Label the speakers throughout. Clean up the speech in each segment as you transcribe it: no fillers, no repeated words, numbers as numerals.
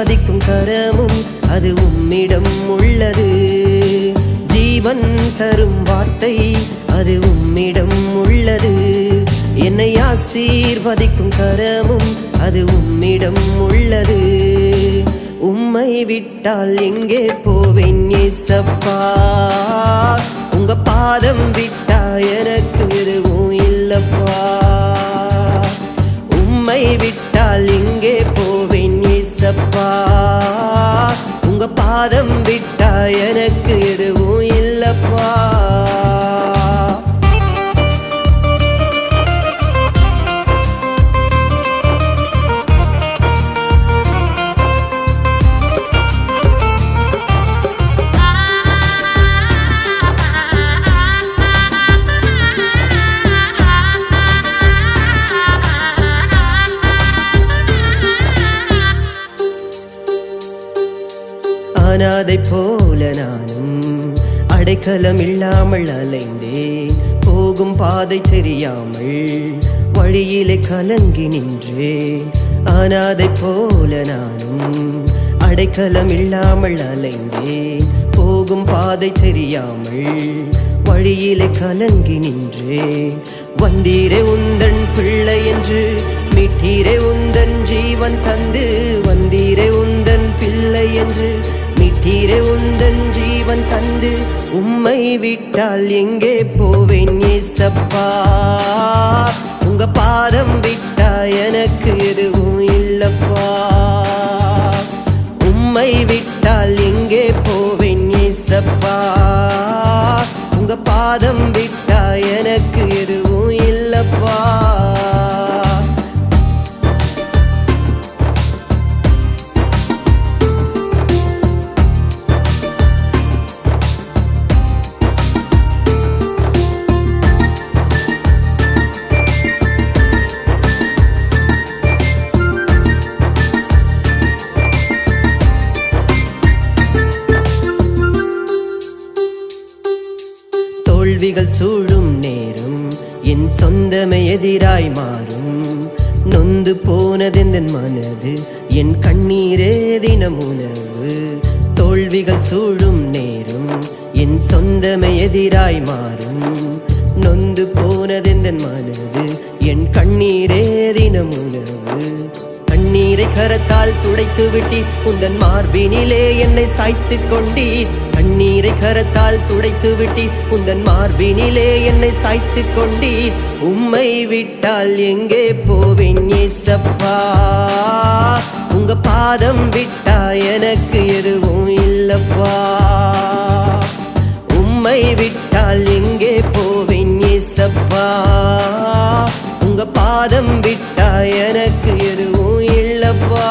Speaker 1: ஆசீர்வதிக்கும் கரமும் அது உம்மிடம் உள்ளது. ஜீவன் தரும் வார்த்தை அது உம்மிடம் உள்ளது. என்னை ஆசீர்வதிக்கும் கரமும் அது உம்மிடம் உள்ளது. உம்மை விட்டால் எங்கே போவேன் ஏசப்பா? உங்க பாதம் விட்டா எனக்கு எதுவும் இல்லப்பா. உம்மை விட்டால் எங்கே போவேன் ஏசப்பா? உங்க பாதம் விட்டா எனக்கு எதுவும் இல்லப்பா. அனாதை போல நானும் அடைக்கலம் இல்லாமல் அலைந்தேன். போகும் பாதை தெரியாமல் வழியிலே கலங்கி நின்றேன். அனாதை போல நானும் அடைக்கலம் இல்லாமல் அலைந்தேன். போகும் பாதை தெரியாமல் வழியிலே கலங்கி நின்றேன். வந்தீரே உந்தன் பிள்ளை என்று மீட்டீரே உந்தன் ஜீவன் தந்து. வந்தீரே உந்தன் பிள்ளை என்று மீட்டீரே உந்தன் ஜீவன் தந்து. உம்மை விட்டால் எங்கே போவேன் ஏசப்பா? உங்க பாதம் விட்டா எனக்கு எதுவும் இல்லப்பா. உம்மை விட்டால் எங்கே போவேன் ஏசப்பா? உங்க பாதம் விட்டா எனக்கு எதுவும் இல்லப்பா. தோல்விகள் சூழும் நேரம் என் சொந்தமே எதிராய் மாறும். நொந்து போனதெந்தன் மனது என் கண்ணீரே தினம் உணவு. தோல்விகள் சூழும் நேரம் என் சொந்தமே எதிராய் மாறும். நொந்து போனதெந்தன் மனது என் கண்ணீரே தினம் உணவு. கண்ணீரை கரத்தால் துடைத்து விட்டி உந்தன் மார்பினிலே என்னை சாய்த்து கொண்டீர். கண்ணீரை கரத்தால் துடைத்து விட்டி உந்தன் மார்பினிலே என்னை சாய்த்து கொண்டீர். உம்மை விட்டால் எங்கே போவேன் ஏசப்பா? உங்க பாதம் விட்டா எனக்கு எதுவும் இல்லப்பா. உம்மை விட்டால் எங்கே போவேன் ஏசப்பா? உங்க பாதம் விட்டா எனக்கு எதுவும் இல்லப்பா.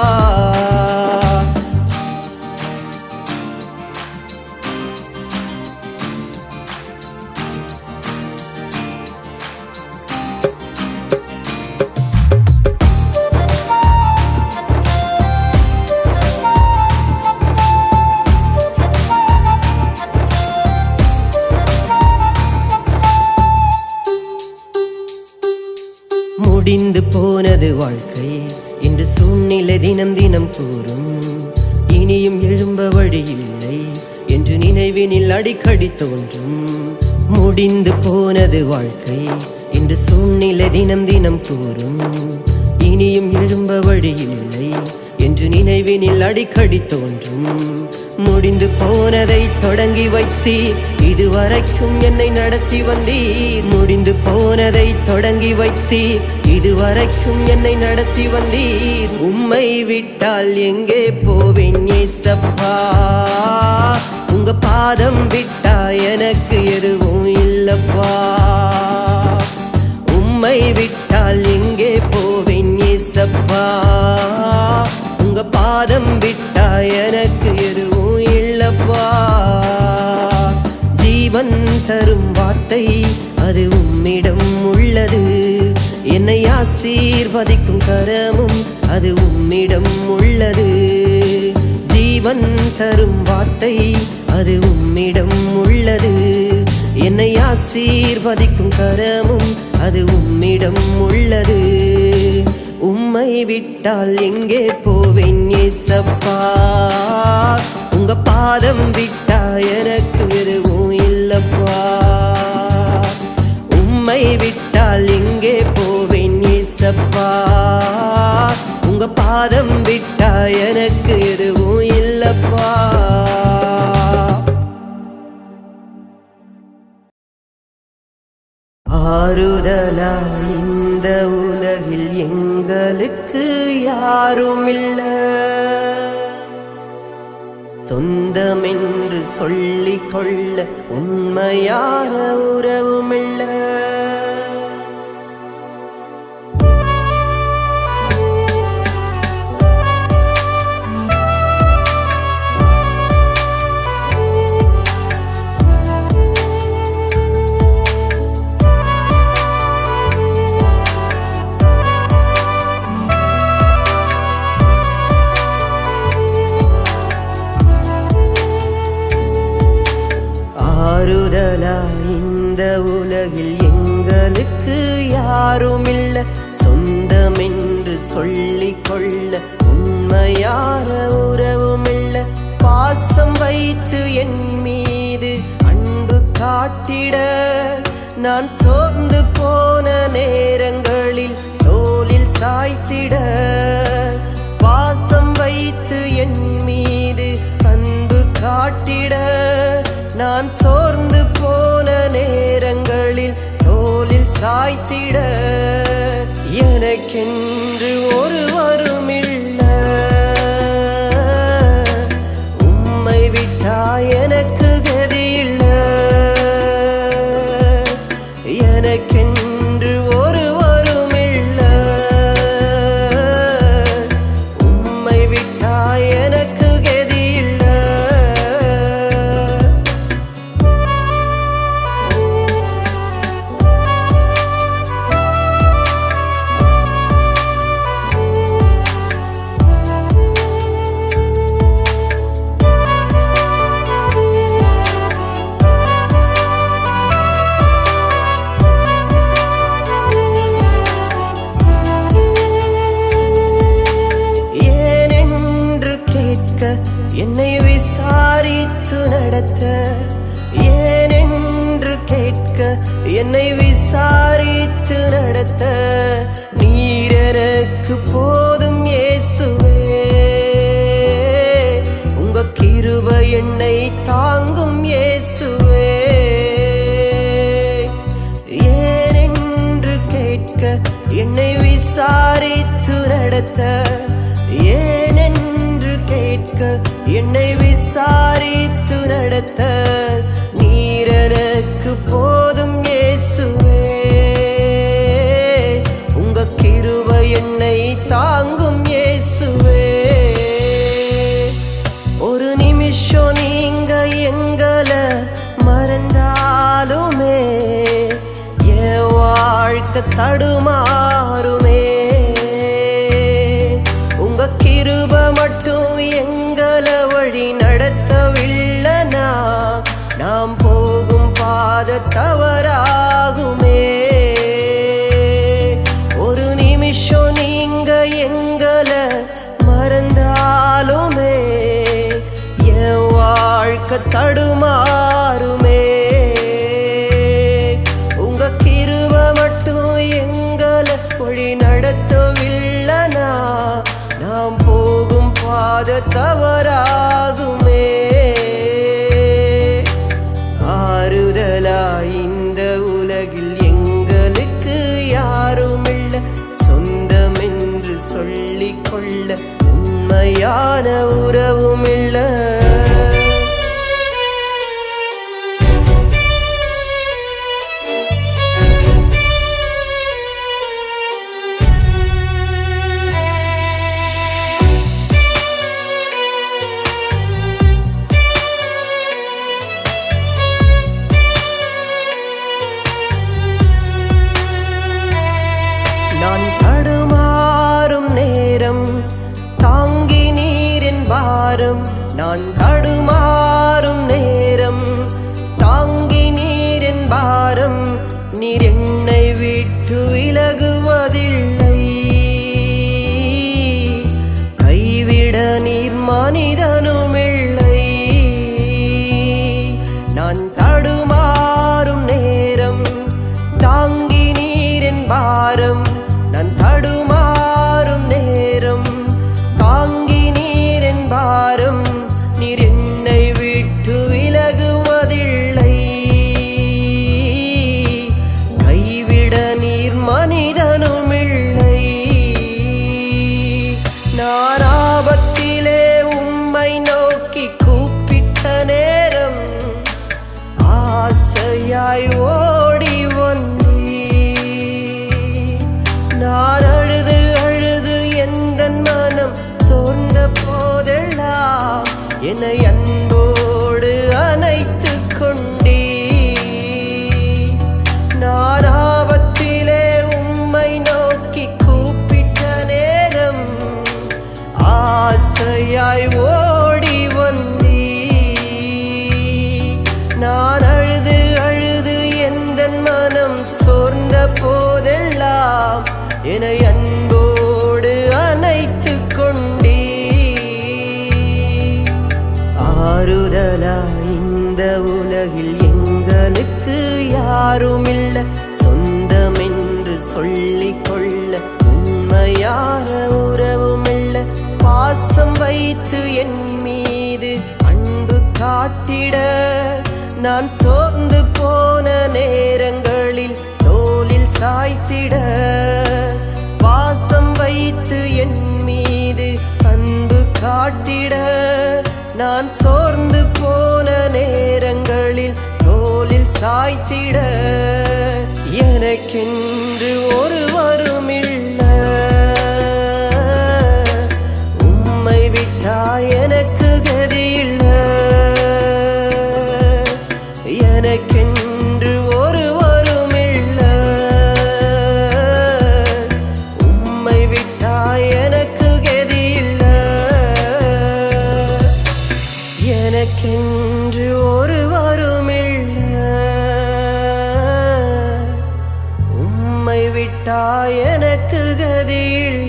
Speaker 1: முடிந்து போனது வாழ்க்கை என்று சூழ்நிலை தினம் தினம் கூறும். இனியும் எழும்ப வழி இல்லை என்று நினைவினில் அடிக்கடி தோன்றும். முடிந்து போனது வாழ்க்கை என்று சூழ்நிலை தினம் தினம் கூறும். இனியும் எழும்ப வழி இல்லை என்று நினைவினில் அடிக்கடி தோன்றும். முடிந்து போனதை தொடங்கி வைத்தீர், இதுவரைக்கும் என்னை நடத்தி வந்தீர். முடிந்து போனதை தொடங்கி வைத்தீர், இதுவரைக்கும் என்னை நடத்தி வந்தீர். உம்மை விட்டால் எங்கே போவேன் ஏசப்பா? உங்க பாதம் விட்டா எனக்கு எதுவும் இல்லப்பா. உம்மை விட்டால் எங்கே போவேன் ஏசப்பா? உங்க பாதம் விட்டா எனக்கு எதுவும் இல்லப்பா. ஜீவன் தரும் வார்த்தை அது உம்மிடம் உள்ளது. என்னை ஆசீர்வதிக்கும் கரமும் அது உம்மிடம் உள்ளது. ஜீவன் தரும் வார்த்தை அது உம்மிடம் உள்ளது. என்னை ஆசீர்வதிக்கும் கரமும் அது உம்மிடம் உள்ளது. உம்மை உம்மை விட்டால் எங்கே போவேன் ஏசப்பா, உங்க பாதம் விட்டா எனக்கு எதுவும் இல்லப்பா. உம்மை விட்டால் எங்கே போவேன் ஏசப்பா, உங்க பாதம் விட்டா எனக்கு எதுவும் இல்லப்பா. ஆறுதலா இந்த உலகில் எங்களுக்கு யாரும் இல்ல, சொந்தமென்று சொல்லிக் கொள்ள உண்மையான உறவுமில்ல. ஆறுதலா இந்த உலகில் எங்களுக்கு யாரும் இல்ல, சொந்தமென்று சொல்லிக் கொள்ள உண்மையான உறவுமில்ல. பாசம் வைத்து என் மீது அன்பு காட்டிட நான் சோர்ந்து போன நேரங்களில் தோளில் சாய்த்திட. பாசம் வைத்து என் மீது அன்பு காட்டிட நான் சோர்ந்து போன நேரங்களில் தோளில் சாய்த்திட. எனக்கென்று ஒருவரும் இல்ல, உம்மை விட்டா எனக்கு கதி இல்ல. எனக்கென்று ஒருவரும் இல்ல, உம்மை விட்டா எனக்கு கதி இல்ல. என்னை விசாரித்து நடத்த, ஏனென்று கேட்க என்னை விசாரித்து நடத்த. நீர் எனக்கு போதும் இயேசுவே, உங்க கிருபை என்னை தாங்கும் இயேசுவே. ஏனென்று கேட்க என்னை விசாரித்து நடத்த, ஏனென்று கேட்க என்னை விசாரித்து நடத்த. நீர் எனக்கு போதும் இயேசுவே, உங்க கிருபை என்னை தாங்கும் இயேசுவே. ஒரு நிமிஷம் நீங்க எங்களை மறந்தாலுமே என் வாழ்க்கை தடுமாறுமே. உங்க கிருபை மட்டும் எங்களை வழி நடத்தவில்லைனா நாம் போகும் பாதை தவறாகுமே. ஒரு நிமிஷம் நீங்க எங்களை மறந்தாலுமே என் வாழ்க்கை தடுமாறுமே. உங்க கிருபை மட்டும் எங்களை வழி நடத்தவில்லைனா நாம் போகும் பாதை தவறாகுமே. ஆறுதலா இந்த உலகில் எங்களுக்கு யாரும் இல்ல, சொந்தமென்று சொல்லிக் கொள்ள உண்மையான உறவுமில்ல. நான் தடுமாறும் நேரம் தாங்கி நீரின் பாரம் நான் ஆசையாய் ஓடி வந்தீ. நான் அழுது அழுது எந்தன் மனம் சோர்ந்த போதெல்லாம் என்னை அன்போடு அணைத்து கொண்டீ. நான் ஆபத்திலே உம்மை நோக்கி கூப்பிட்ட நேரம் ஆசையாய் ஓடி வந்தீ. நான் அழுது அழுது எந்தன் மனம் சோர்ந்த போதெல்லாம் என்னை அன்போடு அணைத்து கொண்டீ. ஆறுதலாய் இந்த உலகில் எங்களுக்கு யாருமில்ல, சொந்தமென்று சொல்லிக்கொள்ள உண்மையான உறவுமில்ல. பாசம் வைத்து என் மீது அன்பு காட்டிட நான் சோர்ந்து போன நேரங்களில் தோளில் சாய்த்திட. பாசம் வைத்து என் மீது அன்பு காட்டிட நான் சோர்ந்து போன நேரங்களில் தோளில் சாய்த்திட. எனக்கென்று ஒருவருமில்ல, உம்மை விட்டாய் எனக்கு கதியில்ல. எனக்கென்று ஒருவருமில்ல, உம்மை விட்டாய் எனக்கு கதியில்ல. எனக்கென்று ஒருவருமில்ல, உம்மை விட்டாய் எனக்கு கதியில்ல.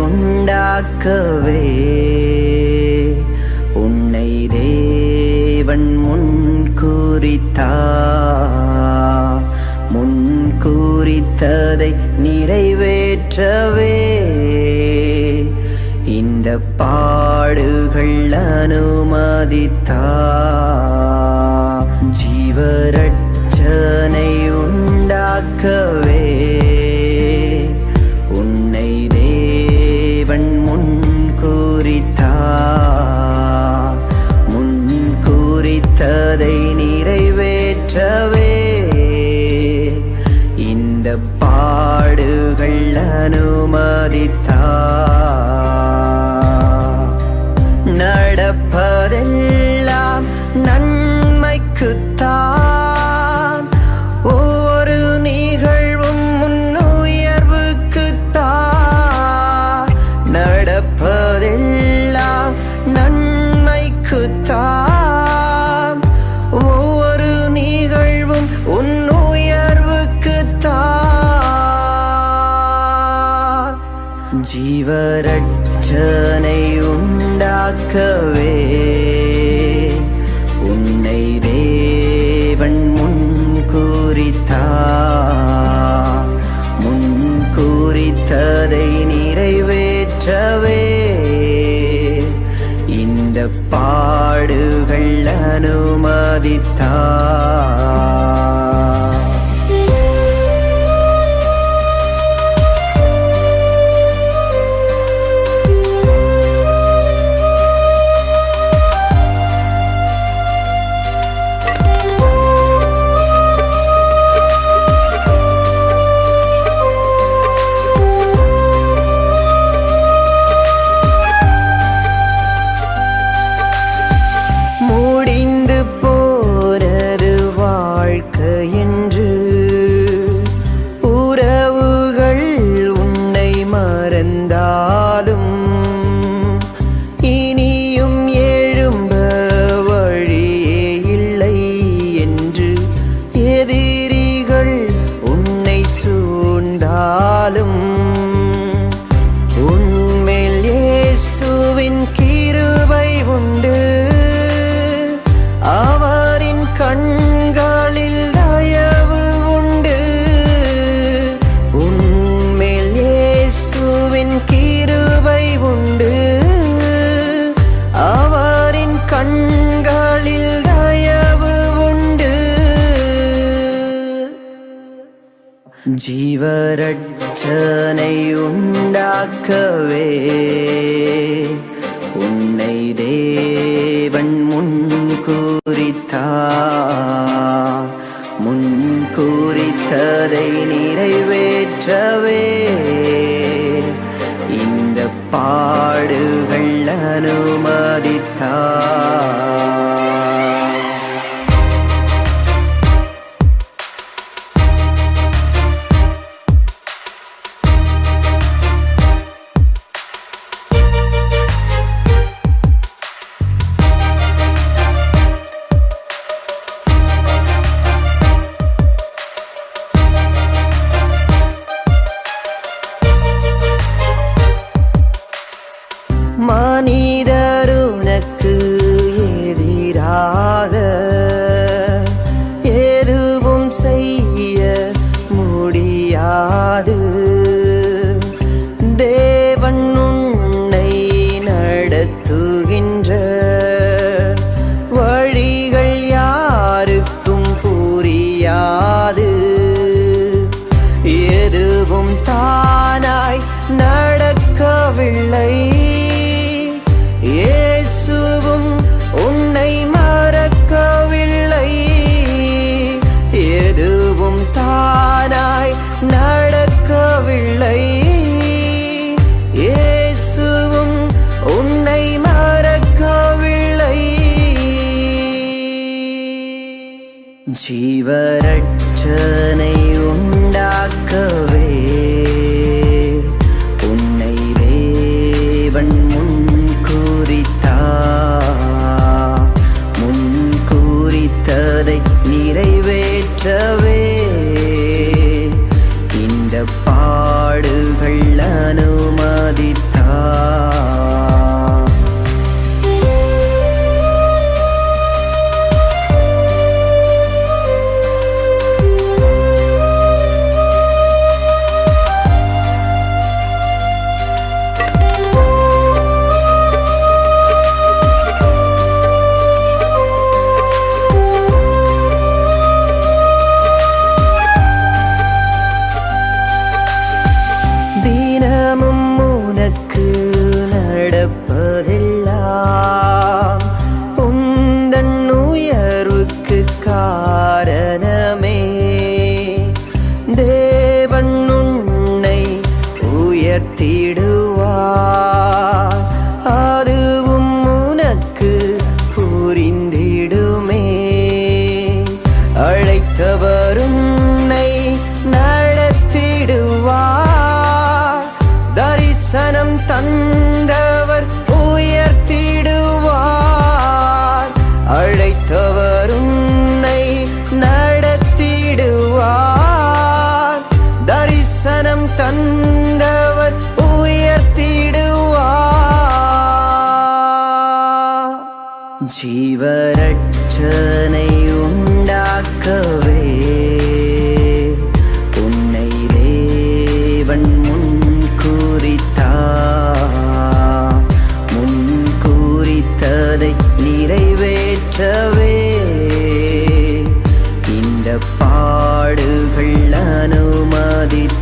Speaker 1: உண்டாக்கவே உன்னை தேவன் முன்குறித்ததை நிறைவேற்றவே இந்த பாடுகள் அனுமதித்தார். ஜீவரட்சனை உண்டாக்கவே முன்குறித்ததை நிறைவேற்றவே இந்த பாடுகள் அனுமதித்தார். நடப்பதெல்லாம் நன்மைக்குத்தான், ஒவ்வொரு நிகழ்வும் முன்னுயர்வுக்குத்தான். நடப்பதெல்லாம் நன்மைக்குத்தான், ஒவ்வொரு நிகழ்வும் உன்னுயர்வுக்குத்தான். ஜீவரட்சனை உண்டாக்கவே உன்னை தேவன் முன்குறித்ததை நிறைவேற்றவே இந்த பாடுகள் அனுமதித்தார். முடிந்து போனது வாழ்க்கை என்று ஜீவரட்சனை உண்டாக்கவே உன்னை தேவன் முன்குறித்ததை நிறைவேற்றவே இந்த பாடுகள் அனுமதித்தார். மனிதருனக்கு எதிராக எதுவும் செய்ய முடியாது. தேவன் உன்னை நடத்துகின்ற வழிகள் யாருக்கும் புரியாது. எதுவும் தானாய் நடக்கவில்லை. இயேசுவும் உன்னை மறக்கவில்லை. எதுவும் தானாய் நடக்கவில்லை. இயேசுவும் உன்னை மறக்கவில்லை. ஜீவரட்சனை உண்டாக்கவே உன்னை தேவன் முன்குறித்ததை நிறைவேற்றவே இந்த பாடுகள் அனுமதித்தார். தினமும் உனக்கு நடப்பதெல்லாம் உந்தன் உயர்வுக்கு காரணமே. தேவன் உன்னை உயர்த்திடுவார். அதுவும் உனக்கு புரிந்திடுமே. அழைத்தவர் உன்னை நடத்திடுவார். தரிசனம் தந்தவர் உயர்த்திடுவார். அழைத்தவர் உன்னை நடத்திடுவார். தரிசனம் தந்தவர் உயர்த்திடுவார். ஜீவரட்சனை உண்டாக்கவே உன்னை தேவன் முன்குறித்ததை நிறைவேற்றவே இந்த பாடுகள் அனுமதித்தார்.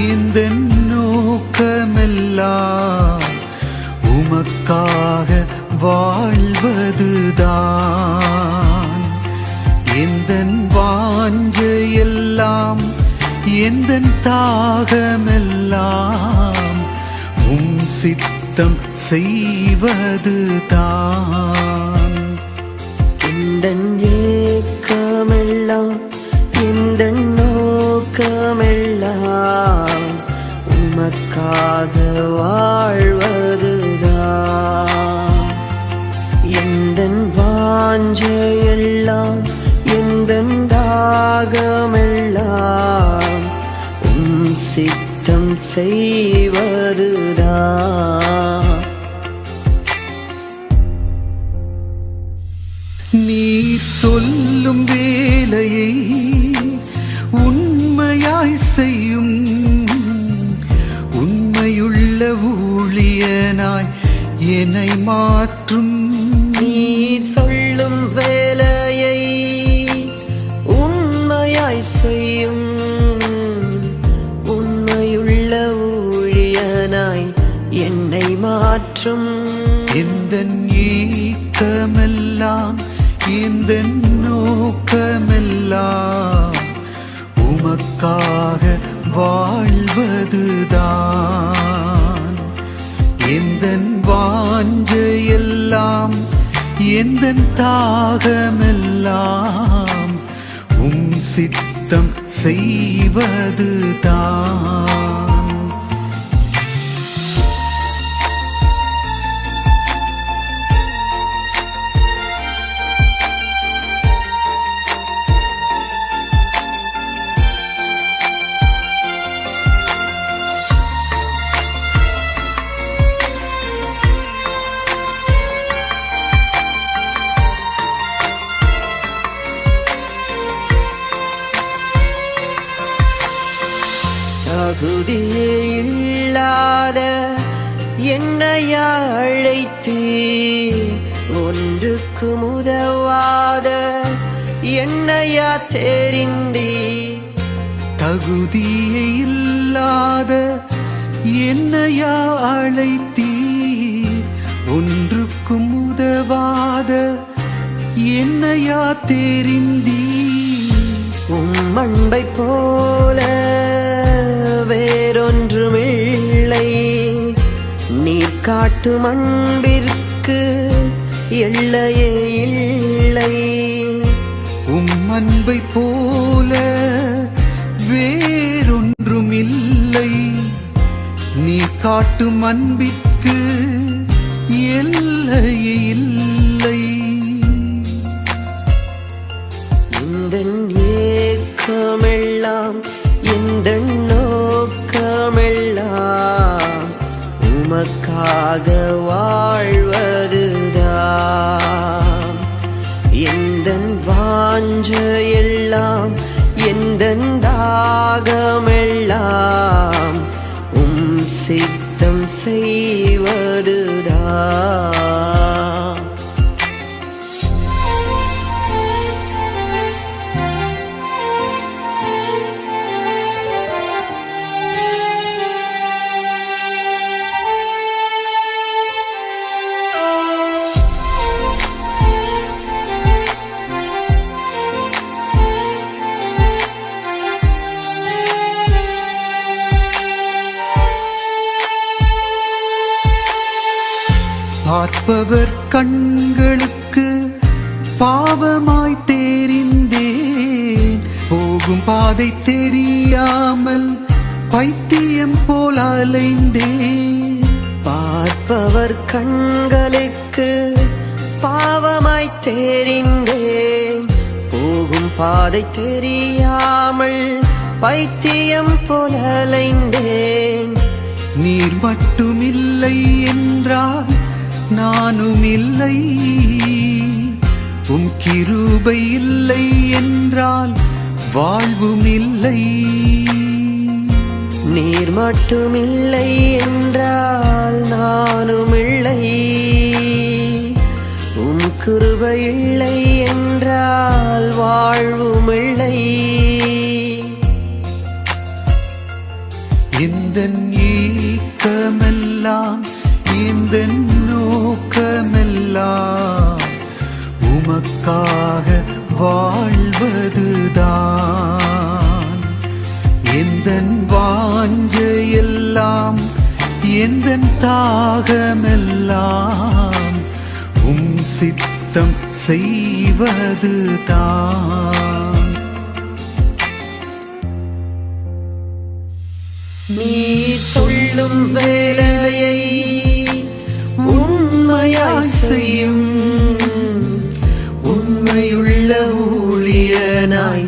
Speaker 2: இந்த நோக்கமெல்லாம் உமக்காக வாழ்வதுதான். எந்தன் வாஞ்சையெல்லாம் எந்தன் தாகமெல்லாம் உம் சித்தம் செய்வதுதான்.
Speaker 1: எந்தன் ஏக்கமெல்லாம் எந்தன் நோக்கமெல்லாம் உமக்காக வாழ்வதுதான். எந்தன் நோக்கமெல்லாம் உம் சித்தம் செய்வதுதான்.
Speaker 2: நீர் சொல்லும் வேலையை உண்மையாய் செய்யும் உண்மையுள்ள ஊழியனாய் என்னை மாற்றும்.
Speaker 1: நீர் சொல்லும் வேலையை உண்மையாய் செய்யும் உண்மையுள்ள ஊழியனாய் என்னை மாற்றும்.
Speaker 2: எந்தன் ஏக்கமெல்லாம் எந்தன் நோக்கமெல்லாம் உமக்காக வாழ்வதுதான். எந்தன் வாஞ்சையெல்லாம் எந்தன் தாகமெல்லாம் உம் சித்தம் செய்வதுதான்.
Speaker 1: தகுதியே இல்லாத என்னையா அழைத்தீ, ஒன்றுக்கு உதவாத என்னையா தெரிந்தீ.
Speaker 2: தகுதியே இல்லாத என்னையா அழைத்தீர், ஒன்றுக்கும் உதவாத என்னையா தெரிந்தீர்.
Speaker 1: உம் அன்பை போல வேறொன்றுமில்லை, நீர் காட்டும் அன்பிற்கு எல்லையே இல்லை.
Speaker 2: உம் அன்பை போல வேறொன்றும் இல்லை, நீ காட்டும் அன்பிற்கு எல்லையே இல்லை.
Speaker 1: எந்தன் ஏக்கமெல்லாம் எந்தன் நோக்கமெல்லாம் உமக்காக வாழ்வதுதான். எந்தன் வாஞ்சையெல்லாம் எந்தன் தாகமெல்லாம் உம் சித்தம் செய்வதுதான்.
Speaker 2: பார்ப்பவர் கண்களுக்கு பாவமாய் தெரிந்தேன், போகும் பாதை தெரியாமல் பைத்தியம் போல் அலைந்தேன்.
Speaker 1: பார்ப்பவர் கண்களுக்கு பாவமாய் தெரிந்தேன், போகும் பாதை தெரியாமல் பைத்தியம் போல் அலைந்தேன்.
Speaker 2: நீர் மட்டும் இல்லை என்றால் நானும் இல்லை, உம் கிருபை இல்லை என்றால் வாழ்வும் இல்லை.
Speaker 1: நீர் மட்டுமில்லை என்றால் நானும் இல்லை, உம் கிருபை இல்லை என்றால் வாழ்வும் இல்லை.
Speaker 2: எந்தன் ஏக்கமெல்லாம் எந்தன் நோக்கமெல்லாம் உமக்காக வாழ்வதுதான். எந்தன் வாஞ்சையெல்லாம் எந்தன் தாகமெல்லாம் உம் சித்தம் செய்வதுதான்.
Speaker 1: நீர் சொல்லும் வேலையை உண்மையாய் செய்யும் உண்மையுள்ள ஊழியனாய்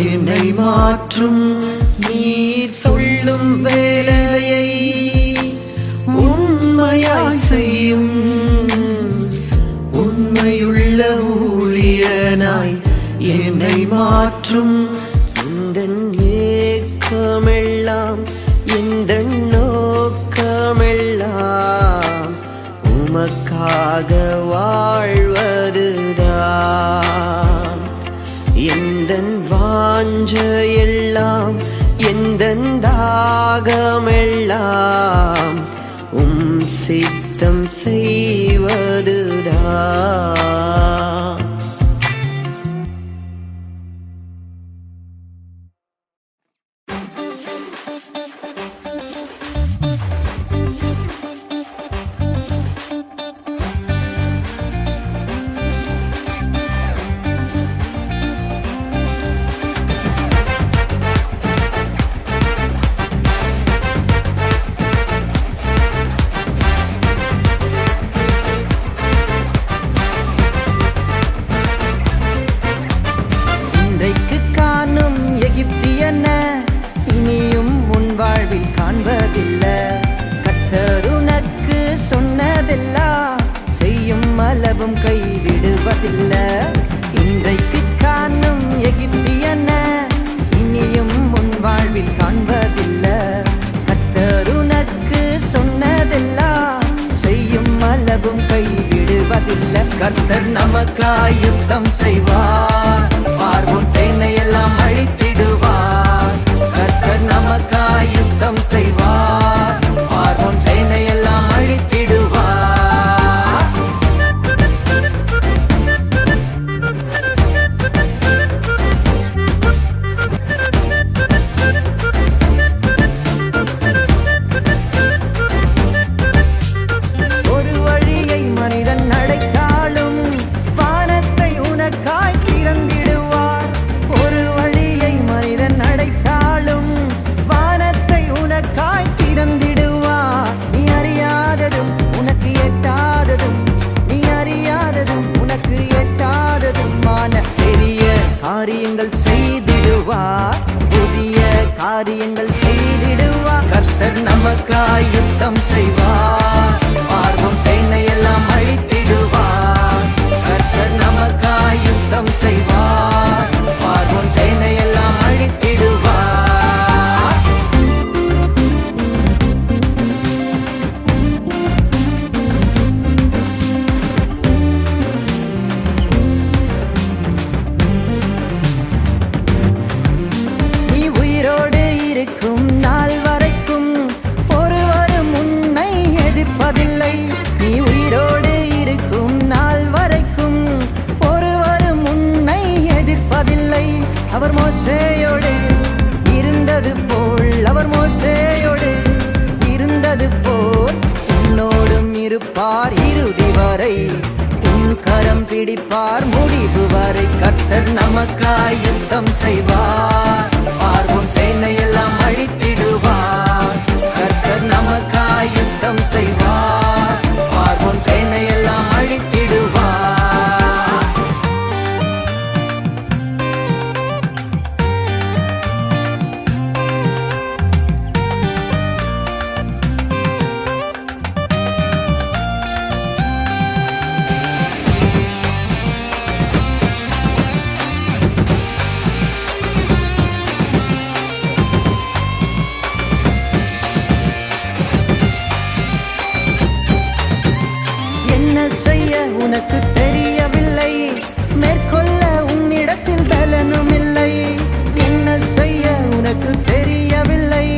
Speaker 1: என்னை மாற்றும் நீர் சொல்லும் வேலையை உண்மையாய் செய்யும் உண்மையுள்ள ஊழியனாய் என்னை மாற்றும். இந்த ஏக்கமெல்லாம் இந்த நோக்கமெல்லாம் உமக்காக வாழ்வதுதான். எந்தன் வாஞ்சையெல்லாம் எந்தன் தாகமெல்லாம் சித்தம் செய்வதுதான். இனியும் உன் வாழ்வில் காண்பதில்லை. கர்த்தர் உனக்கு சொன்னதெல்லாம் செய்யும் அளவும் கைவிடுவதில்லை. இன்றைக்கு காணும் எகிப்தியன இனியும் உன் வாழ்வில் காண்பதில்லை. கர்த்தர் உனக்கு சொன்னதெல்லாம் செய்யும் அளவும் கைவிடுவதில்லை. கர்த்தர் நமக்காய் யுத்தம் செய்வார், பார்வோன் சேனையெல்லாம் அழித்திடுவார். கர்த்தர் நமக்காய் யுத்தம் செய்வார், பார்வோன் சேனையெல்லாம் அழித்திடுவார். ஒரு வழியை மனிதன் அடைத்தாலும் வானத்தை உனக்காய் திறந்திடுவார். ஒரு வழியை மனிதன் அடைத்தாலும் வானத்தை உனக்காய் திறந்திடுவார். நீ அறியாததும் உனக்கு எட்டாததும், நீ அறியாததும் உனக்கு எட்டாததுமான பெரிய காரியங்கள் செய்திடுவார், புதிய காரியங்கள் செய்திடுவார். கர்த்தர் நமக்காய் யுத்தம் செய்வார், பார்வோன் சேனையெல்லாம் அழித்திடுவார். கர்த்தர் நமக்காய் யுத்தம் செய்வார், பார்வோன் சேனையெல்லாம் அழித்திடுவார். நீ உயிரோடு இருக்கும் நாள் வரைக்கும் ஒருவரும் உன்னை எதிர்ப்பதில்லை. நீ உயிரோடு இருக்கும் நாள் வரைக்கும் ஒருவரும் உன்னை எதிர்ப்பதில்லை. அவர் மோசேயோடு இருந்தது போல், அவர் மோசேயோடு இருந்தது போல் உன்னோடும் இருப்பார் இறுதி வரை. உன் கரம் பிடிப்பார் முடிவு வரை. கர்த்தர் நமக்காய் யுத்தம் செய்வார், பார்வோன் சேனையெல்லாம் அழித்திடுவார். கர்த்தர் நமக்காய் யுத்தம் செய்வார், பார்வோன் சேனையெல்லாம் அழித்திடுவார். என்ன செய்ய உனக்கு தெரியவில்லை, மேற்கொள்ள உன்னிடத்தில் பலனும் இல்லை. என்ன செய்ய உனக்கு தெரியவில்லை,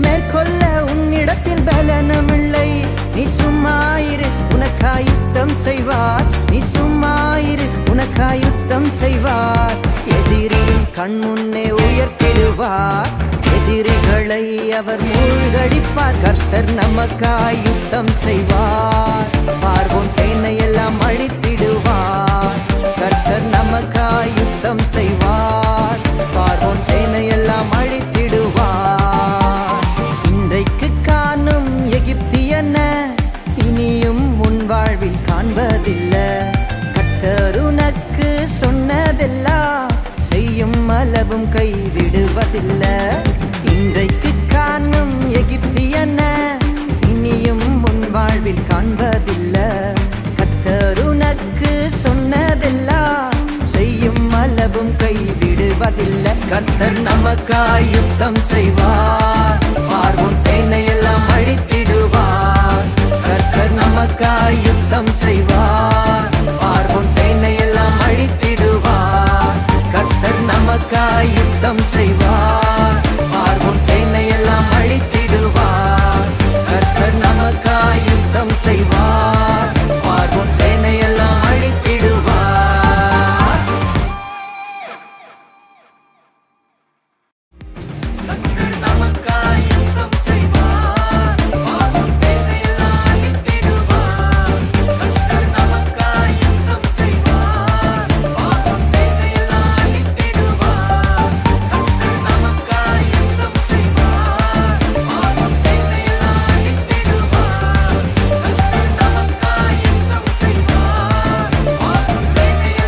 Speaker 1: மேற்கொள்ள உன்னிடத்தில் பலனும் இல்லை. நீ சும்மாயிரு, உனக்காய் யுத்தம் செய்வார். நீ சும்மாயிரு, உனக்காய் யுத்தம் செய்வார். எதிரியின் கண் முன்னே உயர்த்திடுவார், எதிரிகளை அவர் மூழ்கடிப்பார். கர்த்தர் நமக்காய் யுத்தம் செய்வார், பார்வோன் சேனையெல்லாம் அழித்திடுவார். கர்த்தர் நமக்காய் யுத்தம் செய்வார், பார்வோன் சேனையெல்லாம் அழித்திடுவார். இன்றைக்கு காணும் எகிப்தியன இனியும் உன் வாழ்வில் காண்பதில்லை. கர்த்தர் உனக்கு சொன்னதெல்லாம் செய்யும் அளவும் கைவிடு விடுவதில்லை. இன்றைக்கு காணும் எகிப்தியன இனியும் உன் வாழ்வில் காண்பதில்லை. கர்த்தர் உனக்கு சொன்னதெல்லாம் செய்யும் அளவும் கைவிடுவதில்லை. கர்த்தர் நமக்காய் யுத்தம் செய்வார், பார்வோன் சேனையெல்லாம் அழித்திடுவார். கர்த்தர் நமக்காய் யுத்தம் செய்வார், பார்வோன் சேனையெல்லாம் அழித்திடுவார். கர்த்தர் நமக்காய் யுத்தம் செய்வார், பார்வோன் சேனையெல்லாம் அழித்திடுவார். கர்த்தர் நமக்காய் யுத்தம் செய்வார், பார்வோன் சேனையெல்லாம் அழித்திடுவார். கர்த்தர் நமக்காய் யுத்தம் செய்வார், பார்வோன் சேனையெல்லாம் அழித்திடுவார். கர்த்தர் நமக்காய் யுத்தம் செய்வார், பார்வோன் சேனையெல்லாம் அழித்திடுவார். கர்த்தர் நமக்காய் யுத்தம் செய்வார், பார்வோன் சேனையெல்லாம் அழித்திடுவார். கர்த்தர் நமக்காய் யுத்தம் செய்வார், பார்வோன் சேனையெல்லாம்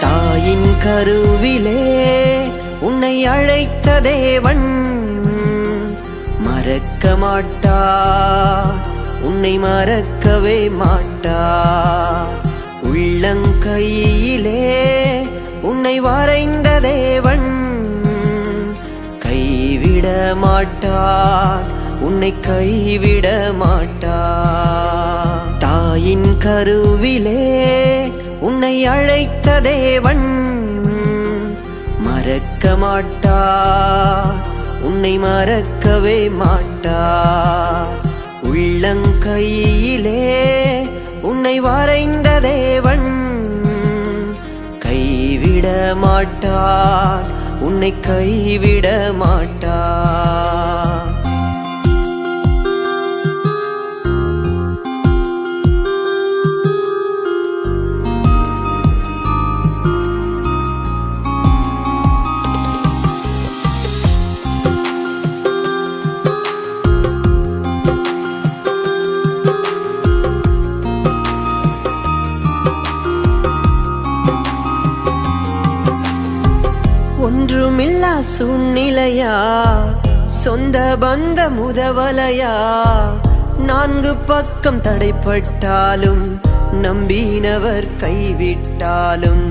Speaker 1: தாயின் கருவிலே உன்னை அழைத்த தேவன் மறக்க மாட்டார், உன்னை மறக்கவே மாட்டார். உள்ளங்கையிலே உன்னை வரைந்த தேவன் கைவிட மாட்டார், உன்னை கைவிட மாட்டார். தாயின் கருவிலே உன்னை அழைத்த தேவன் மறக்க மாட்டார், உன்னை மறக்கவே மாட்டார். உள்ளங்கையிலே உன்னை வரைந்த தேவன் கைவிட மாட்டார், உன்னை கைவிட மாட்டார். ஒன்றுமில்லா சூழ்நிலையா, சொந்த பந்த முதவலையா, நான்கு பக்கம் தடைப்பட்டாலும் நம்பினவர் கைவிட்டாலும்,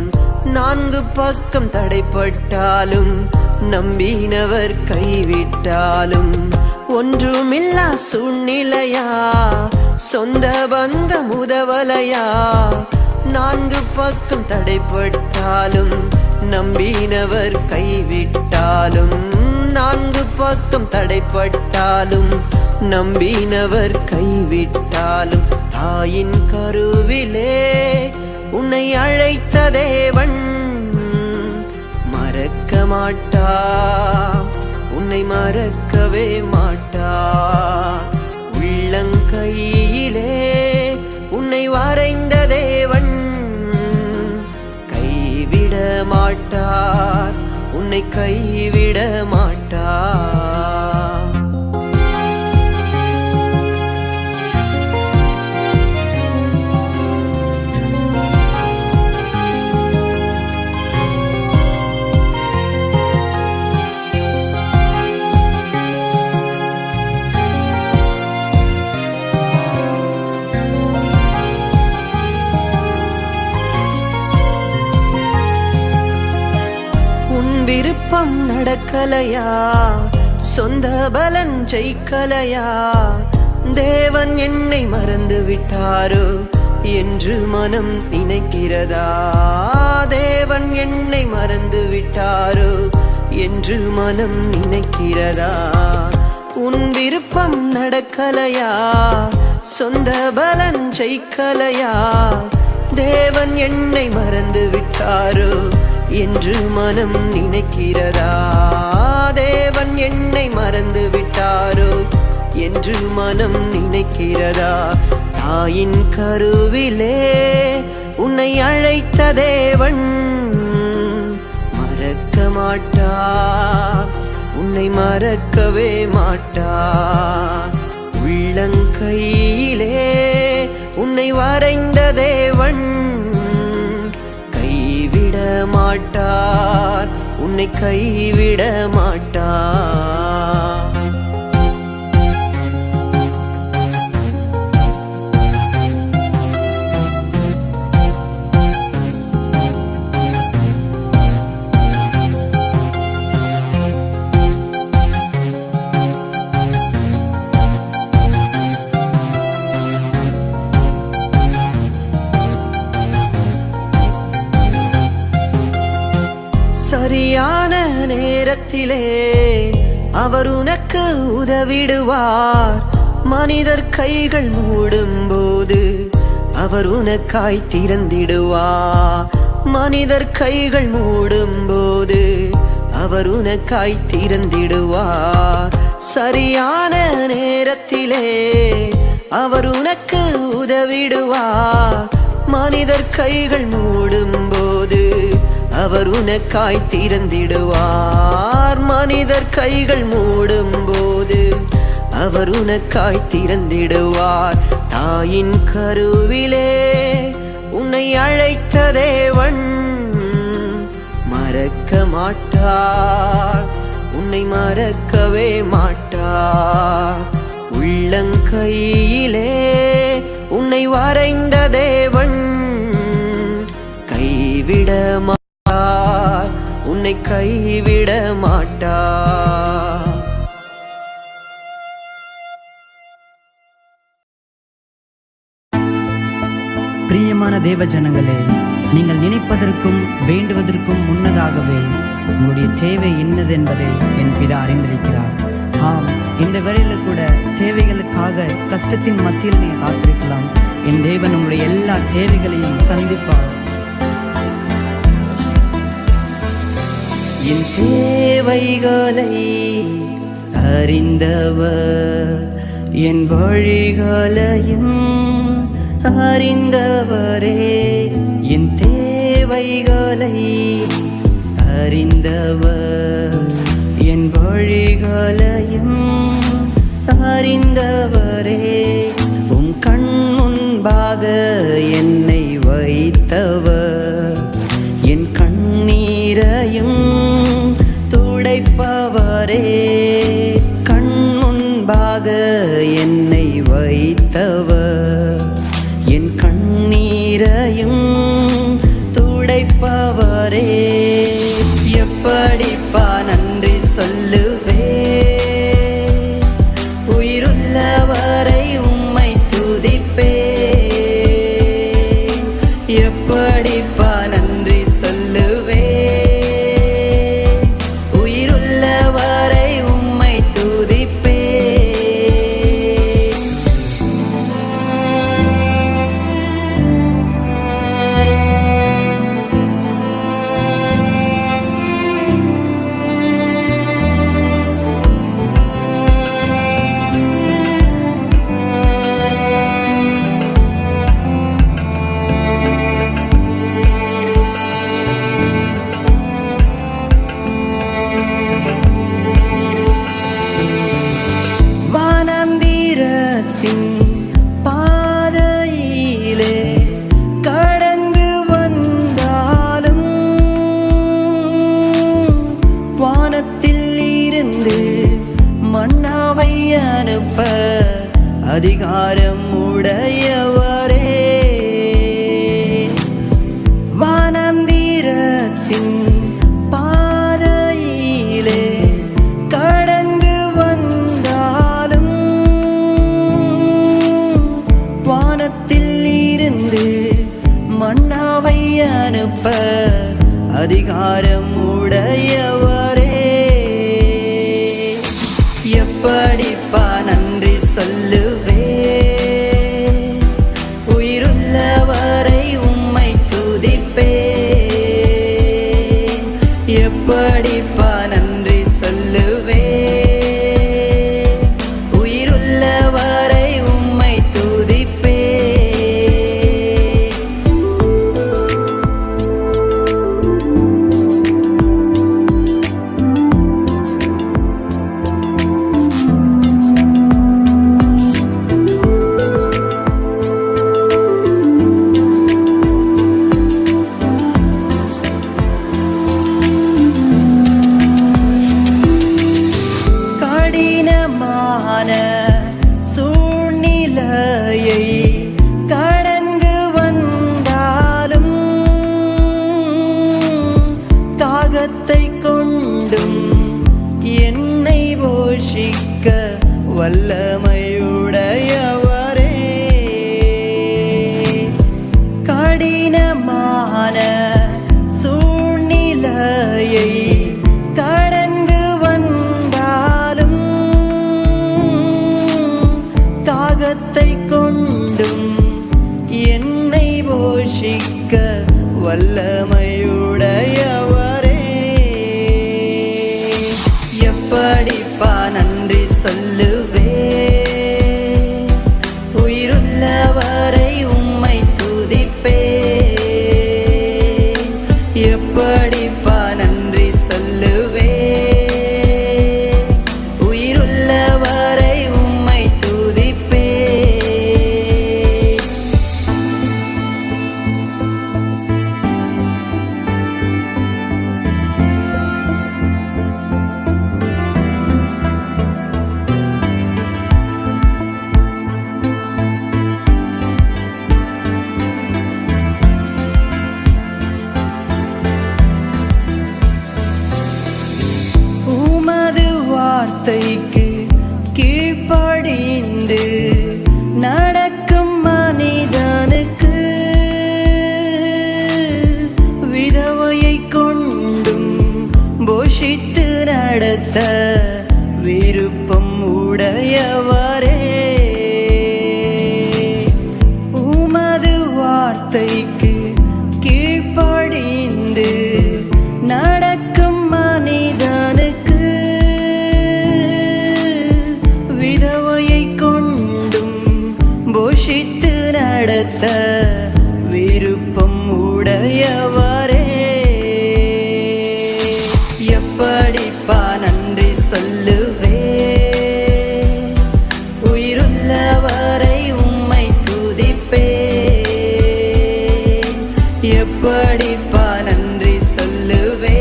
Speaker 1: நான்கு பக்கம் தடைப்பட்டாலும் நம்பினவர் கைவிட்டாலும். ஒன்றுமில்லா சூழ்நிலையா, சொந்த பந்த முதவலையா, நான்கு பக்கம் தடைப்பட்டாலும் நம்பினவர் கைவிட்டாலும், நான்கு பக்கம் தடைப்பட்டாலும் நம்பினவர் கைவிட்டாலும். தாயின் கருவிலே உன்னை அழைத்த தேவன் மறக்க மாட்டார், உன்னை மறக்கவே மாட்டார். உள்ளங்கையிலே உன்னை வரைந்த தேவன் கைவிட மாட்டார், உன்னை கைவிட மாட்டார். விருப்பம் நடக்கலையா, சொந்த பலன் ஜெயிக்கலையா, தேவன் என்னை மறந்து விட்டாரோ என்று மனம் நினைக்கிறதா? தேவன் என்னை மறந்து விட்டாரோ என்று மனம் நினைக்கிறதா? உன் விருப்பம் நடக்கலையா, சொந்த பலன் ஜெயிக்கலையா, தேவன் என்னை மறந்து விட்டாரோ என்று மனம் நினைக்கிறதா? தேவன் என்னை மறந்து விட்டாரோ என்று மனம் நினைக்கிறதா? தாயின் கருவிலே உன்னை அழைத்த தேவன் மறக்க மாட்டார், உன்னை மறக்கவே மாட்டார். உள்ளங்கையிலே உன்னை வரைந்த தேவன் கைவிட மாட்டார், உன்னை கைவிட மாட்டார். சரியான நேரத்திலே அவர் உனக்கு உதவிடுவார். மனிதர் கைகள் மூடும்போது அவர் உனக்காய் திறந்திடுவார். மனிதர் கைகள் மூடும்போது அவர் உனக்காய் திறந்திடுவார். சரியான நேரத்திலே அவர் உனக்கு உதவிடுவார். மனிதர் கைகள் மூடும்போது அவர் உனக்காய் திறந்திடுவார். மனிதர் கைகள் மூடும்போது அவர் உனக்காய் திறந்திடுவார். தாயின் கருவிலே உன்னை அழைத்த தேவன் மறக்க மாட்டார், உன்னை மறக்கவே மாட்டார். உள்ளங்கையிலே உன்னை வரைந்த தேவன் கைவிட மாட்டார், உன்னை கைவிட மாட்டார்.
Speaker 3: பிரியமான தேவ ஜனங்களே, நீங்கள் நினைப்பதற்கும் வேண்டுவதற்கும் முன்னதாகவே உங்களுடைய தேவை என்னது என்பதை என் பிதா அறிந்திருக்கிறார். ஆம், இந்த வேளையில் கூட தேவைகளுக்காக கஷ்டத்தின் மத்தியில் நீங்கள் காத்திருக்கலாம். என் தேவன் உங்களுடைய எல்லா தேவைகளையும் சந்திப்பார்.
Speaker 1: என் தேவைகளை அறிந்தவர், என் வழிகளையும் அறிந்தவரே. என் தேவைகளை அறிந்தவர், என் வழிகளையும் அறிந்தவரே. உம் கண் முன்பாக என்னை வைத்தவர், என் கண்ணீரையும் துடைப்பவரே. கண் முன்பாக என்னை வைத்தவர், என் கண்ணீரையும் துடைப்பவரே. எப்படிப்பா நன்றி சொல்லுவே, உயிருள்ளவரை உம்மை துதிப்பே. எப்படிப்பா நன்றி சொல்லுவே, உயிருள்ளவரை உம்மை துதிப்பே. வானந்திரத்தின் பாதையிலே கடந்து வந்தாலும், வானத்தில் இருந்து மன்னாவை அனுப்ப அதிகாரம் உடையவரே. வானந்திரத்தின் பாதையிலே கடந்து வந்தாலும், வானத்தில் இருந்து மன்னாவை அனுப்ப அதிகாரம் உடையவரே. எப்படிப்பா நன்றி சொல்லுவே, சூழ்நிலையை கடந்து வந்தாலும் காகத்தை கொண்டும் என்னை போஷிக்க வல்லமையுடையவரே. கடினமான சூழ்நிலையை கடந்து வந்தாலும் காகத்தை கொண்டும் என்னை போஷிக்க வல்லமையுடையவரே. எப்படிப்பா நன்றி சொல்லுவே, உயிருள்ளவரை உம்மை துதிப்பே. எப்படிப்பா நன்றி சொல்லுவே, உயிருள்ளவரை உம்மை துதிப்பே. உமது வார்த்தைக்கு கீழ்ப்படிந்து நடக்கும் மனிதனுக்கு விதவையை கொண்டும் போஷித்து நடத்த விருப்பம் உடையவரே. உமது வார்த்தைக்கு கீழ்ப்படிந்து நடக்கும் மனிதனுக்கு விதவையை கொண்டும் போஷித்து நடத்த விருப்பம் உடையவரே. எப்படிப்பா நன்றி சொல்லுவே, உயிருள்ளவரை உம்மை துதிப்பே. எப்படிப்பா நன்றி சொல்லுவே,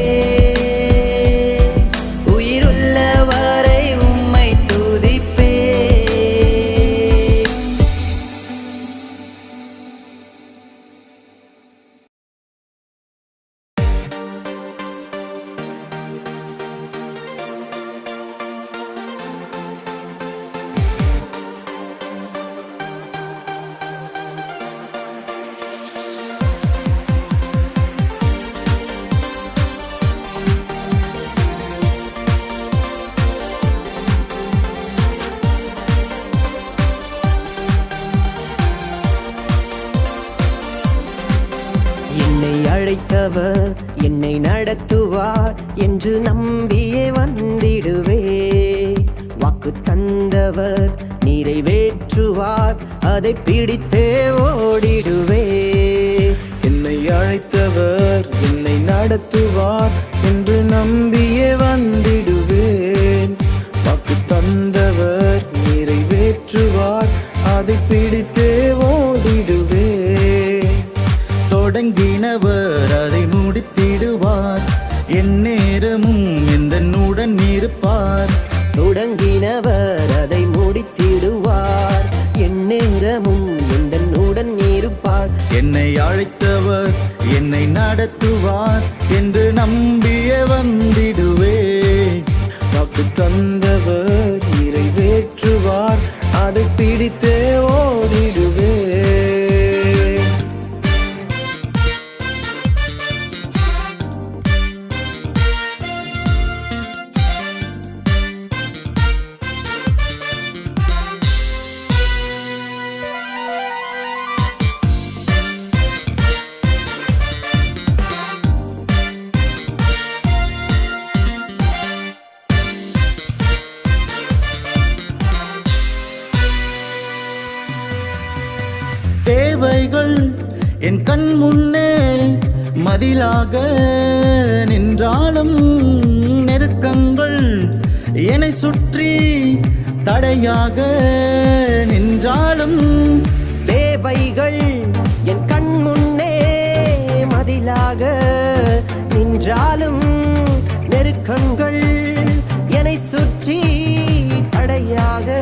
Speaker 1: உயிருள்ளவரை உம்மை துதிப்பே. என்னை அழைத்தவர் என்னை நடத்துவார் என்று நம்பியே வந்திடுவே. வாக்கு தந்தவர் நிறைவேற்றுவார், அதை பிடித்தே ஓடிடுவே.
Speaker 4: என்னை அழைத்தவர் என்னை நடத்துவார் என்று நம்பியே வந்திடுவேன். வாக்கு தந்தவர் நிறைவேற்றுவார், அதை பிடித்தே ஓடிடுவேன்.
Speaker 2: தொடங்கினவர் அதை முடித்திடுவார், எந்நேரமும் எந்தனுடன் இருப்பார்.
Speaker 1: தொடங்கினவர் அதை முடித்திடுவார், எந்நேரமும் எந்தனுடன் இருப்பார்.
Speaker 2: என்னை அழைத்தவர் என்னை நடத்துவார் என்று நம்பியே வந்திடுவே.
Speaker 4: வாக்கு தந்தவர் நிறைவேற்றுவார், அதை பிடித்தே ஓடிடுவேன்.
Speaker 2: தேவைகள் என் கண் முன்னே மதிலாக நின்றாலும், நெருக்கங்கள் என்னை சுற்றி தடையாக நின்றாலும்,
Speaker 1: தேவைகள் என் கண் முன்னே மதிலாக நின்றாலும், நெருக்கங்கள் என்னை சுற்றி தடையாக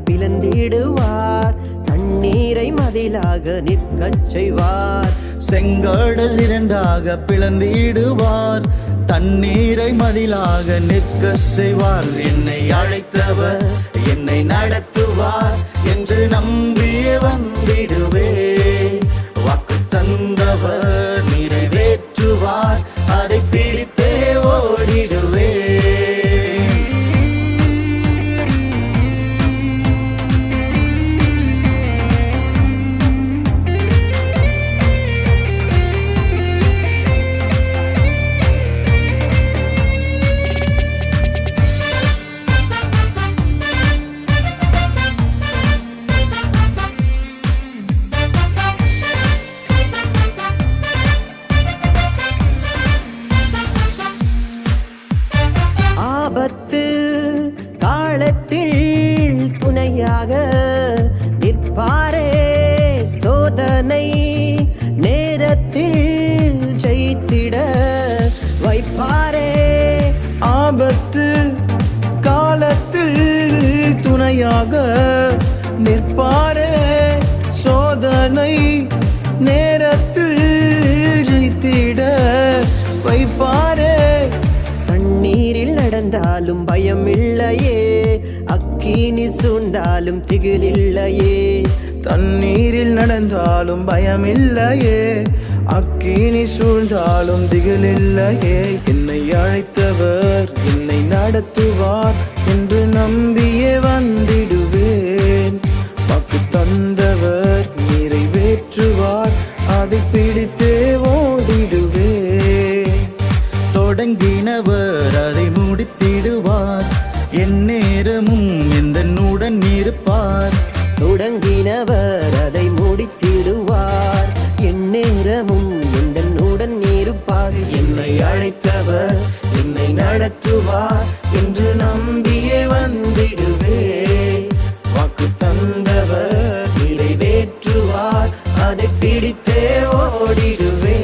Speaker 1: பிளந்திடுவார், தண்ணீரை மதிலாக நிற்கச் செய்வார்.
Speaker 2: செங்கடல் இரண்டாக பிளந்திடுவார், தண்ணீரை மதிலாக நிற்க செய்வார். என்னை அழைத்தவர் என்னை நடத்துவார் என்று நம்பியே வந்திடுவே. வாக்கு தந்தவர் நிறைவேற்றுவார், அதை பிடித்தே ஓடிடுவே.
Speaker 1: ஆபத்து காலத்தில் துணையாக நிற்பாரே, சோதனை நேரத்தில் ஜெயித்திட வைப்பாரே.
Speaker 4: ஆபத்து காலத்தில் துணையாக நிற்பாரே, சோதனை நேரத்தில் ஜெயித்திட வைப்பாரே.
Speaker 1: தண்ணீரில் நடந்தாலும் பயம் இல்லையே, அக்கினி சூழ்ந்தாலும் திகிலில்லையே.
Speaker 4: தண்ணீரில் நடந்தாலும் பயமில்லையே, அக்கினி சூழ்ந்தாலும் திகிலில்லையே. என்னை அழைத்தவர் என்னை நடத்துவார் என்று நம்பியே வந்திடுவேன். வாக்கு தந்தவர் நிறைவேற்றுவார், அதை பிடித்தே ஓடிடுவேன்.
Speaker 2: தொடங்கினவர் அதை முடித்திடுவார், என் நேரமும் எந்தனுடன் இருப்பார்.
Speaker 1: தொடங்கினவர் அதை முடித்திடுவார், என் நேரமும் எந்தனுடன் இருப்பார்.
Speaker 4: என்னை அழைத்தவர் என்னை நடத்துவார் என்று நம்பியே வந்திடுவே. வாக்கு தந்தவர் நிறைவேற்றுவார், அதை பிடித்தே ஓடிடுவே.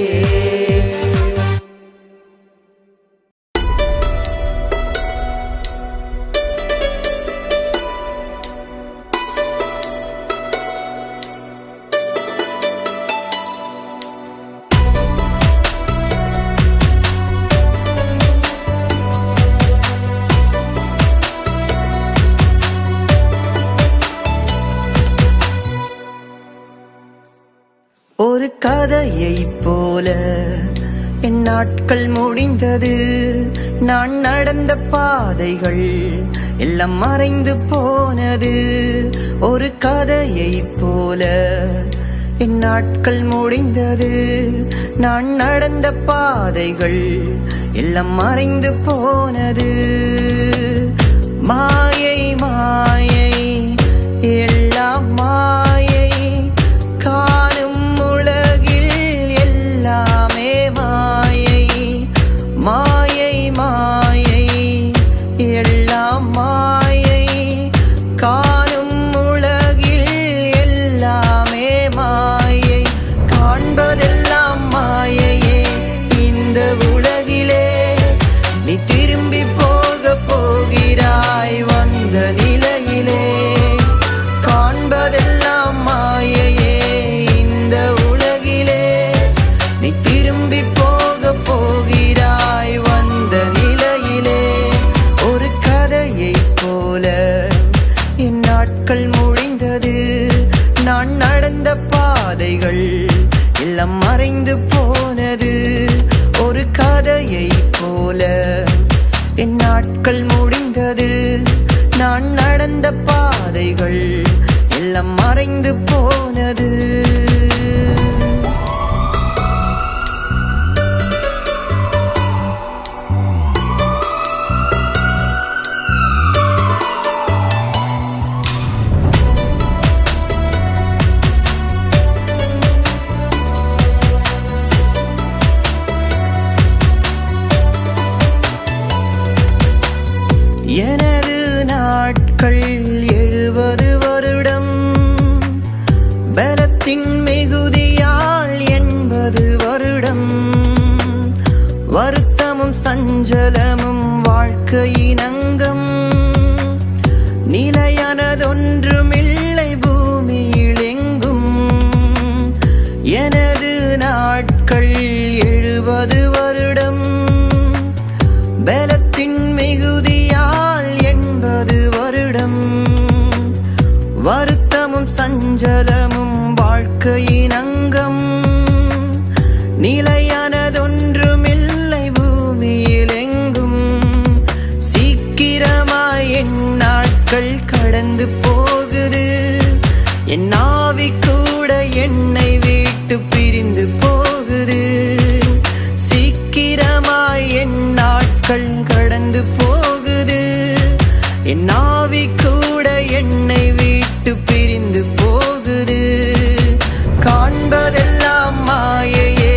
Speaker 1: ஒரு கதையைப் போல என் நாட்கள் முடிந்தது, நான் நடந்த பாதைகள் எல்லாம் மறைந்து போனது. ஒரு கதையைப் போல என் நாட்கள் முடிந்தது, நான் நடந்த பாதைகள் எல்லாம் மறைந்து போனது. மாயை மாயை எல்லாம் மாயை, காணும் உலகில் எல்லாமே மாயை. மாயை மாயை எல்லாம் மாயை, காணும் உலகில் எல்லாமே மாயை. காண்பதெல்லாம் மாயையே இந்த உலகிலே, நீ திரும்பி போக போகிறாய் வந்த நிலையிலே. காண்பதெல்லாம் மாயையே இந்த உலகிலே, நீ திரும்பி போக போகிறாய் வந்த நிலையிலே. ஒரு கதையைப் போல என் நாட்கள் முடிந்தது, நான் நடந்த பாதைகள் எல்லாம் மறைந்து போனது. ஒரு கதையைப் போல என் நாட்கள் முடிந்தது, நான் நடந்த பாதைகள் எல்லாம் மறைந்து போனது. எனது நாட்கள் 70 வருடம், பலத்தின் மிகுதியால் 80 வருடம். வருத்தமும் சஞ்சலமும் வாழ்க்கையின் அங்கம், நிலையானதொன்று 80 வருடம். பலத்தின் மிகுதியால் 80 வருடம். வருத்தமும் சஞ்சலமும் வாழ்க்கையின் அங்கம். நிலையானதொன்றுமில்லை பூமியில் எங்கும். சீக்கிரமாய் என் நாட்கள் கடந்து போகுது. என் ஆவி கூட என்னை விட்டு பிரிந்து போகுது. சீக்கிரமாய் என் நாட்கள் கடந்து போகுது. என் ஆவி கூட என்னை விட்டு பிரிந்து போகுது. காண்பதெல்லாம் மாயையே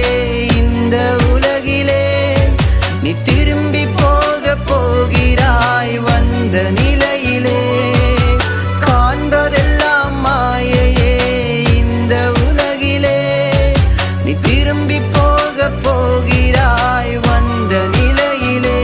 Speaker 1: இந்த உலகிலே. நீ திரும்பி போக போகிறாய் வந்த நிலையிலே. காண்பதெல்லாம் மாயையே இந்த உலகிலே. நீ திரும்பி போக போகிறாய் வந்த நிலையிலே.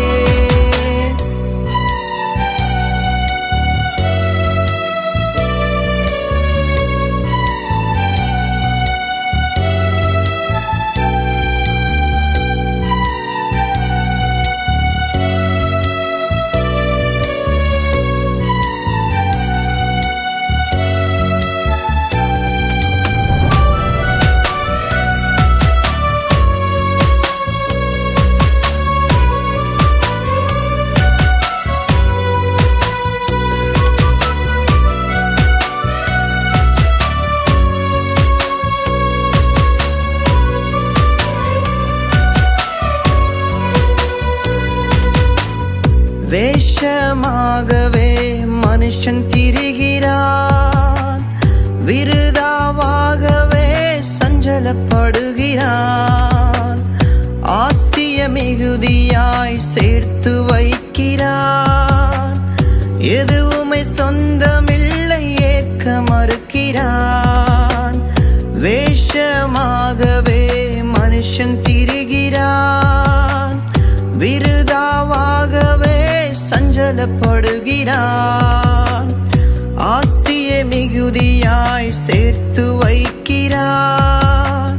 Speaker 1: வேஷமாகவே மனுஷன் திரிகிறான். விருதாவாகவே சஞ்சலப்படுகிறான். ஆஸ்திய மிகுதியாய் சேர்த்து வைக்கிறான். எதுவுமே சொந்தமில்லை ஏற்க மறுக்கிறான். வேஷமாகவே மனுஷன் திரிகிறான். விருதாவாகவே சஞ்சலப்படுகிறான். ஆஸ்திய மிகுதியாய் சேர்த்து வைக்கிறான்.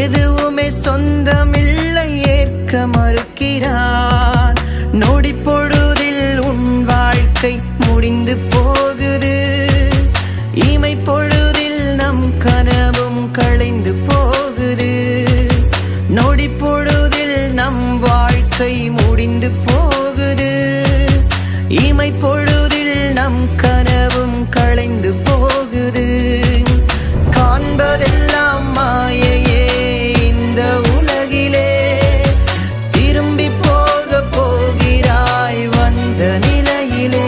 Speaker 1: எதுவுமே சொந்தமில்லை ஏற்க மறுக்கிறான். நொடி பொழுதில் உன் வாழ்க்கை முடிந்து போகுது. இமை பொழுதில் நம் கனவும் களைந்து போகுது. நொடி பொழுதில் நம் வாழ்க்கை முடிந்து போகுது. இமை பொழுதில் நம் கனவும் களைந்து போகுது. காண்பதெல்லாம் மாயையே இந்த உலகிலே. திரும்பி போக போகிறாய் வந்த நிலையிலே.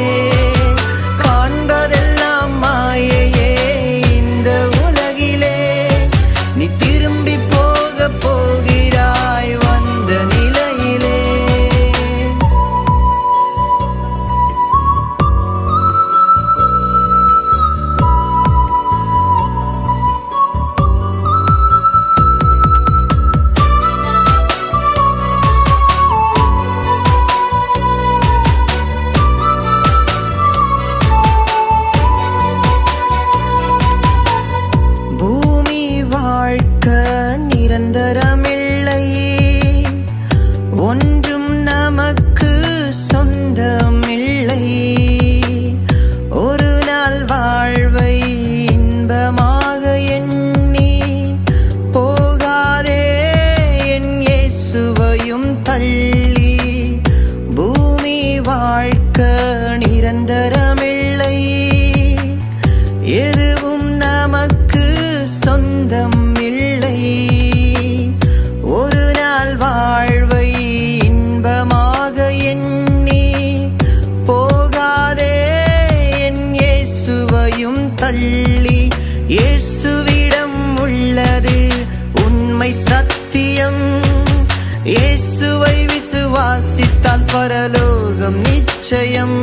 Speaker 1: காண்பதெல்லாம் மாயையே இந்த உலகிலே. நீ திரும்பி போக போகிறாய் வந்த நிலையிலே. பூமி வாழ்க்கை நிரந்தரமில்லை. ஒன்றும் நமக்கு சொந்தமில்லை. ஒரு நாள் வாழ்வை இன்பமாக எண்ணி போகாதே என் இயேசுவையும் தள்ளி. பூமி வாழ்க்கை நிரந்தரமில்லை. எதுவும் நமக்கு சொந்தம் இல்லை. ஒரு நாள் வாழ்வை இன்பமாக எண்ணி போகாதே என் இயேசுவையும் தள்ளி. இயேசுவிடம் உள்ளது உண்மை சத்தியம். இயேசுவை விசுவாசித்தால் பரலோகம் நிச்சயம்.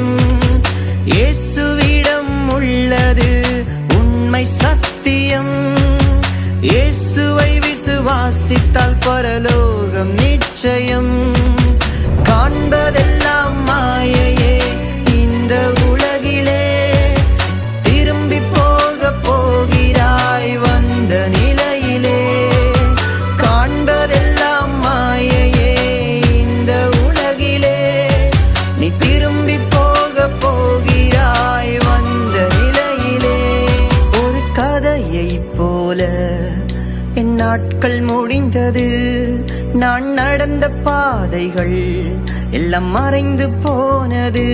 Speaker 1: இயேசுவிடம் உள்ளது உண்மை சத்தியம். இயேசுவை விசுவாசித்தால் பரலோகம் நிச்சயம். காண்பதெல்லாம் மாயையே இந்த உலகிலே. திரும்பி போக போகிறாய் வந்த நிலையிலே. காண்பதெல்லாம் மாயை நாட்கள் முடிந்தது, நான் நடந்த பாதைகள் எல்லாம் மறைந்து போனது.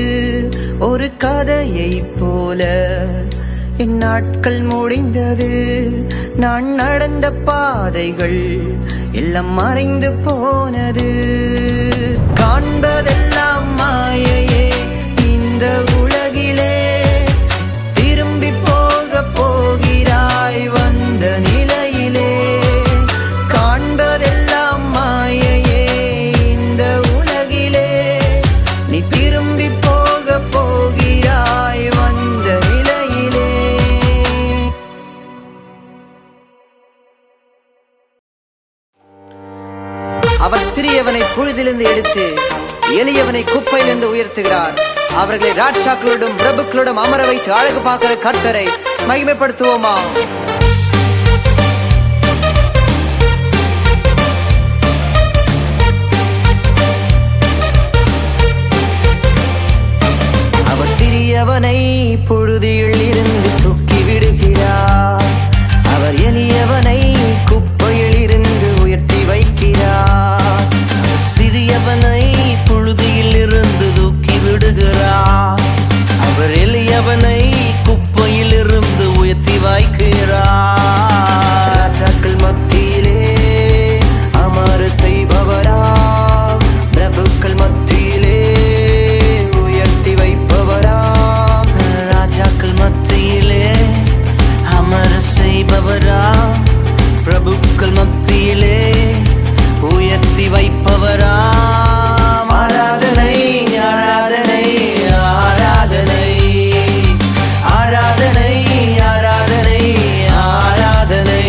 Speaker 1: ஒரு கதையை போல என் நாட்கள் முடிந்தது, நான் நடந்த பாதைகள் எல்லாம் மறைந்து போனது. காண்பதெல்லாம் மாயையே இந்த உலகிலே, திரும்பி போக போகிறாய் வந்த நிலையிலே. காண்பதெல்லாம் மாயையே இந்த உலகிலே, நீ திரும்பி போக போகிறாய் வந்த நிலையிலே. அவர் சிறியவனை புழுதிலிருந்து எடுத்து எளியவனை குப்பையிலிருந்து உயர்த்துகிறார். அவர்களை ராட்சாக்களோடும் பிரபுக்களோடும் அமர வைத்து அழகு பார்க்கிற கர்த்தரை மகிமைப்படுத்துவோமா? அவர் சிறியவனை புழுதியில் இருந்து தூக்கி விடுகிறார். அவர் எளியவனை குப்பையில் இருந்து உயர்த்தி வைக்கிறார்.
Speaker 4: சிறியவனை புழுதியில் இருந்து தூக்கி விடுகிறார். அவர் எளியவனை குப்பையில் இருந்து உயர்த்தி வைக்கிறார்.
Speaker 1: ராஜாக்கள் மத்தியிலே அமர செய்பவரா, பிரபுக்கள் மத்தியிலே உயர்த்தி வைப்பவரா.
Speaker 4: ராஜாக்கள் மத்தியிலே அமர செய்பவரா, பிரபுக்கள் மத்தியிலே உயர்த்தி வைப்பவரா. ஆராதனை ஆராதனை ஆராதனை ஆராதனை ஆராதனை ஆராதனை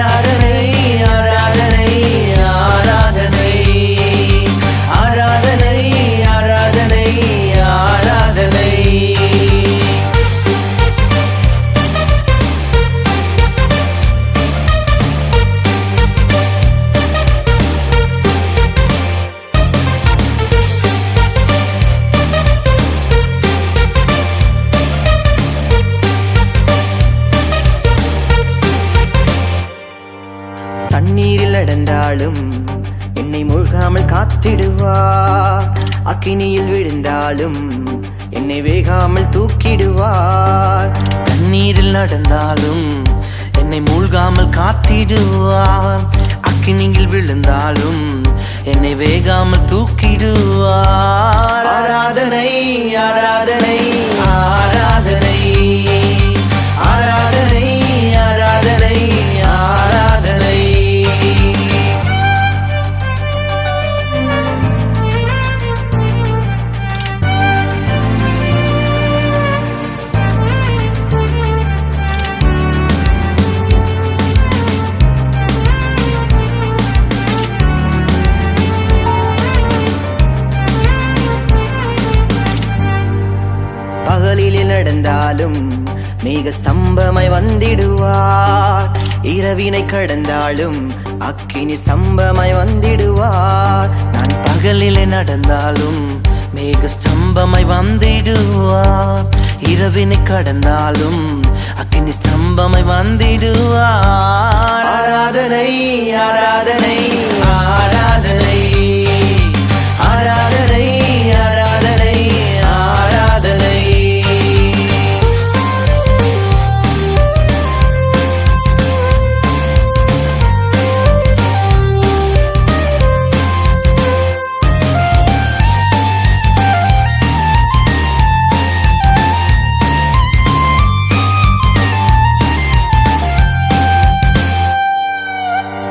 Speaker 4: ஆராதனை ஆராதனை ஆராதனை ஆராதனை ஆராதனை ஆராதனை.
Speaker 1: தண்ணீரில் நடந்தாலும் என்னை மூழ்காமல் காத்திடுவார். அக்கினியில் விழுந்தாலும் என்னை வேகாமல் தூக்கிடுவார்.
Speaker 4: தண்ணீரில் நடந்தாலும் என்னை மூழ்காமல் காத்திடுவார். அக்கினியில் விழுந்தாலும் என்னை வேகாமல் தூக்கிடுவார். ஆராதனை ஆராதனை ஆராதனை ஆராதனை ஆராதனை ஆராதனை.
Speaker 1: பகலில் நடந்தாலும் மேக ஸ்தம்பமாய் வந்திடுவார். இரவினை கடந்தாலும் அக்கினி ஸ்தம்பமாய் வந்திடுவார்.
Speaker 4: நான் பகலிலே நடந்தாலும் மேக ஸ்தம்பமாய் வந்திடுவார். இரவினை கடந்தாலும் அக்கினி ஸ்தம்பமாய் வந்திடுவார். ஆராதனை ஆராதனை ஆராதனை ஆராதனை ஆராதனை ஆராதனை.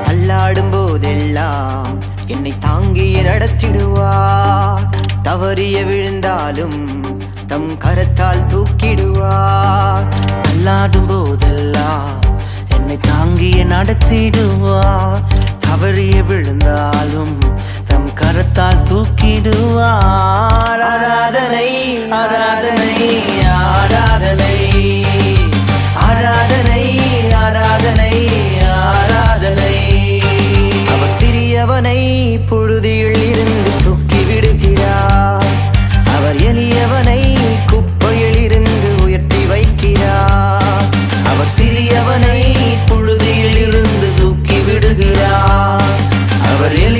Speaker 1: தள்ளாடும் போதெல்லாம் என்னை தாங்கிய நடத்திடுவார். தவறிய விழுந்தாலும் தம் கரத்தால் தூக்கிடுவார்.
Speaker 4: அல்லாடும் போதெல்லாம் என்னை தாங்கிய நடத்திடுவார். தவறிய விழுந்தாலும் தம் கரத்தால் தூக்கிடுவார். ஆராதனை ஆராதனை ஆராதனை ஆராதனை ஆராதனை ஆராதனை.
Speaker 1: அவர் சிறியவனை புழுதியில் இருந்து தூக்கி விடுகிறார். அவர் எளியவனை குப்பையில் இருந்து உயர்த்தி வைக்கிறார்.
Speaker 4: அவர் சிறியவனை புழுதியில் இருந்து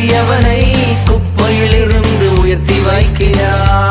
Speaker 4: எளியவனை குப்பையிலிருந்து உயர்த்தி வைக்கிறார்.